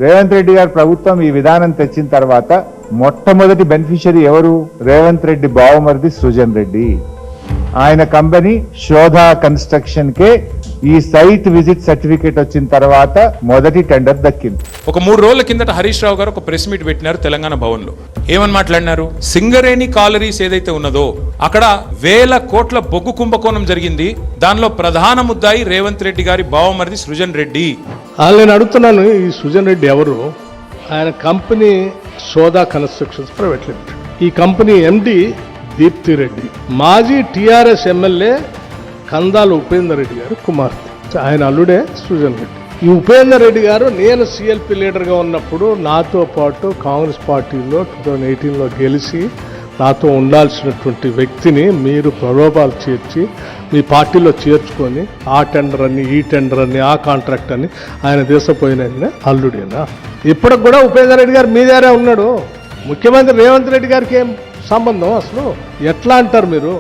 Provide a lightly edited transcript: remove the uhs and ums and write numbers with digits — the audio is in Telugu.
రేవంత్ రెడ్డి గారి ప్రభుత్వం ఈ విధానం తెచ్చిన తర్వాత మొట్టమొదటి బెనిఫిషియరీ ఎవరు? రేవంత్ రెడ్డి బావమరిది సృజన్ రెడ్డి. ఆయన కంపెనీ శోధా కన్స్ట్రక్షన్ కే ఈ సైట్ విజిట్ సర్టిఫికేట్ వచ్చిన తర్వాత మొదటి టెండర్ దక్కింది. ఒక 3 రోజుల కిందట హరీష్ రావు గారు ఒక ప్రెస్ మీట్ పెట్టినారు తెలంగాణ భవన్ లో. ఏమని మాట్లాడినారు? సింగరేణి కాలరీస్ ఏదైతే ఉన్నదో అక్కడ 1000 కోట్ల బొగ్గు కుంభకోణం జరిగింది. దానిలో ప్రధాన ముద్దాయి రేవంత్ రెడ్డి గారి బావమరిది సృజన్ రెడ్డి. నేను అడుగుతున్నాను, ఈ సృజన్ రెడ్డి ఎవరు? ఆయన కంపెనీ సోదా కన్స్ట్రక్షన్స్ ప్రైవేట్ లిమిటెడ్. ఈ కంపెనీ ఎండి దీప్తి రెడ్డి, మాజీ టిఆర్ఎస్ ఎమ్మెల్యే కందాల ఉపేందర్ రెడ్డి గారు కుమార్తె. ఆయన అల్లుడే సృజన్ రెడ్డి. ఈ ఉపేందర్ రెడ్డి గారు నేను సిఎల్పి లీడర్గా ఉన్నప్పుడు నాతో పాటు కాంగ్రెస్ పార్టీలో 2018లో గెలిచి నాతో ఉండాల్సినటువంటి వ్యక్తిని మీరు ప్రలోభాలు చేర్చి మీ పార్టీలో చేర్చుకొని ఆ టెండర్ అని, ఈ టెండర్ అని, ఆ కాంట్రాక్ట్ అని ఆయన దేశపోయిన అల్లుడేనా? ఇప్పటికి కూడా ఉపేందర్ రెడ్డి గారు మీ దగ్గరే ఉన్నాడు. ముఖ్యమంత్రి రేవంత్ రెడ్డి గారికి ఏం సంబంధం? అసలు ఎట్లా అంటారు మీరు?